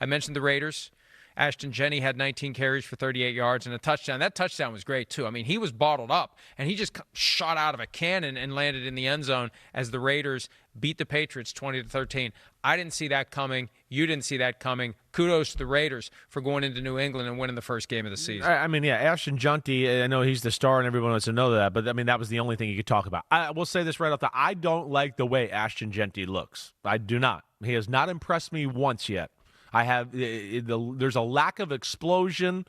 I mentioned the Raiders. Ashton Jeanty had 19 carries for 38 yards and a touchdown. That touchdown was great, too. I mean, he was bottled up, and he just shot out of a cannon and landed in the end zone as the Raiders beat the Patriots 20-13. I didn't see that coming. You didn't see that coming. Kudos to the Raiders for going into New England and winning the first game of the season. I mean, yeah, Ashton Jeanty, I know he's the star and everyone wants to know that, but, I mean, that was the only thing you could talk about. I will say this right off the I don't like the way Ashton Jeanty looks. I do not. He has not impressed me once yet. There's a lack of explosion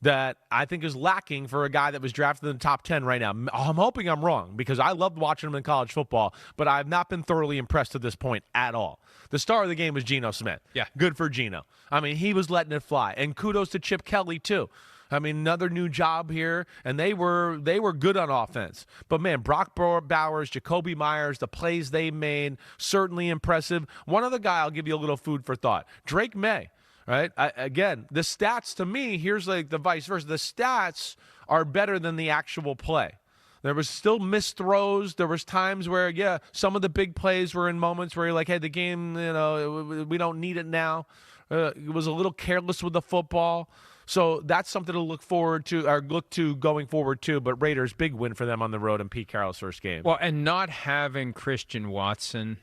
that I think is lacking for a guy that was drafted in the top 10 right now. I'm hoping I'm wrong because I loved watching him in college football, but I've not been thoroughly impressed to this point at all. The star of the game was Geno Smith. Yeah. Good for Geno. I mean, he was letting it fly. And kudos to Chip Kelly, too. I mean, another new job here, and they were good on offense. But, man, Brock Bowers, Jacoby Myers, the plays they made, certainly impressive. One other guy, I'll give you a little food for thought. Drake May, right? Again, the stats to me, here's like the vice versa. The stats are better than the actual play. There was still missed throws. There was times where, yeah, some of the big plays were in moments where you're like, hey, the game, we don't need it now. It was a little careless with the football. So that's something to look to going forward too. But Raiders, big win for them on the road in Pete Carroll's first game. Well, and not having Christian Watson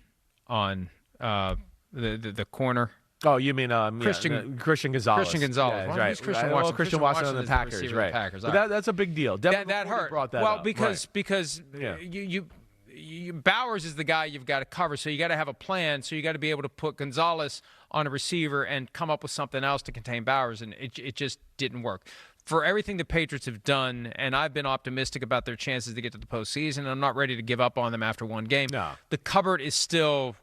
on the corner. Oh, you mean Christian Gonzalez? Christian Gonzalez. Yeah, right. Who's Christian Watson? Christian Watson on the Packers, right? But that's a big deal. That hurt. Brought that well, up. because Yeah. Bowers is the guy you've got to cover, so you got to have a plan. So you got to be able to put Gonzalez on a receiver and come up with something else to contain Bowers, and it just didn't work. For everything the Patriots have done, and I've been optimistic about their chances to get to the postseason, I'm not ready to give up on them after one game. No. The cupboard is still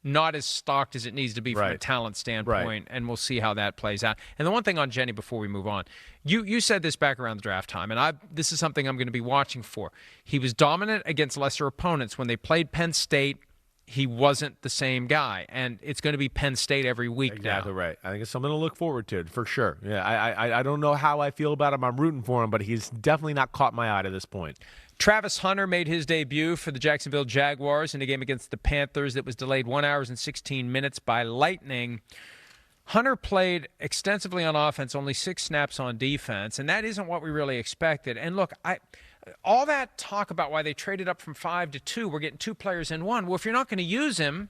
not as stocked as it needs to be from a talent standpoint, and we'll see how that plays out. And the one thing on Jeanty before we move on, you said this back around the draft time, and this is something I'm going to be watching for. He was dominant against lesser opponents. When they played Penn State, he wasn't the same guy, and it's going to be Penn State every week now. Exactly right. I think it's something to look forward to, for sure. Yeah, I don't know how I feel about him. I'm rooting for him, but he's definitely not caught my eye to this point. Travis Hunter made his debut for the Jacksonville Jaguars in a game against the Panthers that was delayed 1 hour and 16 minutes by lightning. Hunter played extensively on offense, only 6 snaps on defense, and that isn't what we really expected. And look, all that talk about why they traded up from 5 to 2, we're getting 2 players in one. Well, if you're not going to use him,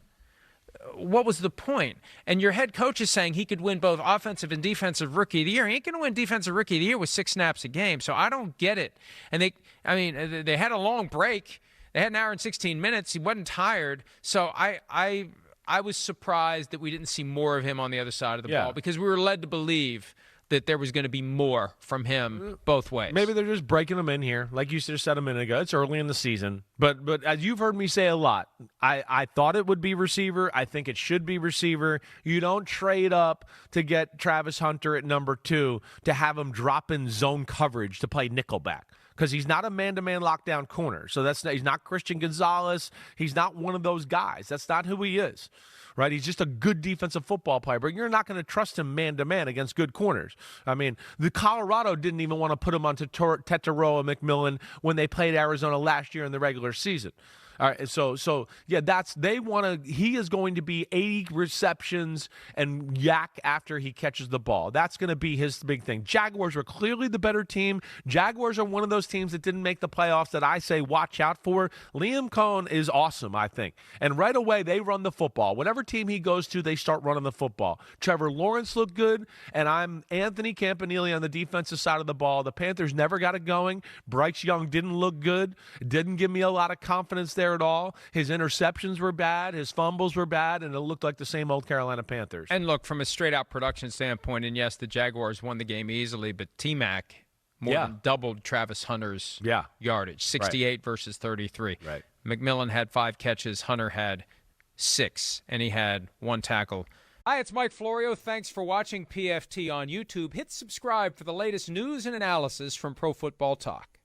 what was the point? And your head coach is saying he could win both offensive and defensive rookie of the year. He ain't going to win defensive rookie of the year with 6 snaps a game. So I don't get it. And they had a long break. They had 1 hour and 16 minutes. He wasn't tired. So I was surprised that we didn't see more of him on the other side of the ball because we were led to believe that there was going to be more from him both ways. Maybe they're just breaking him in here. Like you just said a minute ago, it's early in the season. But as you've heard me say a lot, I thought it would be receiver. I think it should be receiver. You don't trade up to get Travis Hunter at number 2 to have him drop in zone coverage to play nickelback. Because he's not a man-to-man lockdown corner. So he's not Christian Gonzalez. He's not one of those guys. That's not who he is. Right? He's just a good defensive football player, but you're not going to trust him man-to-man against good corners. I mean, the Colorado didn't even want to put him on Tetaroa McMillan when they played Arizona last year in the regular season. All right, so yeah, he is going to be 80 receptions and yak after he catches the ball. That's going to be his big thing. Jaguars were clearly the better team. Jaguars are one of those teams that didn't make the playoffs that I say watch out for. Liam Cohen is awesome, I think. And right away, they run the football. Whatever team he goes to, they start running the football. Trevor Lawrence looked good, and I'm Anthony Campanile on the defensive side of the ball. The Panthers never got it going. Bryce Young didn't look good. Didn't give me a lot of confidence there at all. His interceptions were bad, his fumbles were bad, and it looked like the same old Carolina Panthers. And look, from a straight-out production standpoint, and yes, the Jaguars won the game easily, but T-Mac more than doubled Travis Hunter's yardage, 68 versus 33. Right. McMillan had 5 catches, Hunter had 6, and he had 1 tackle. Hi, it's Mike Florio. Thanks for watching PFT on YouTube. Hit subscribe for the latest news and analysis from Pro Football Talk.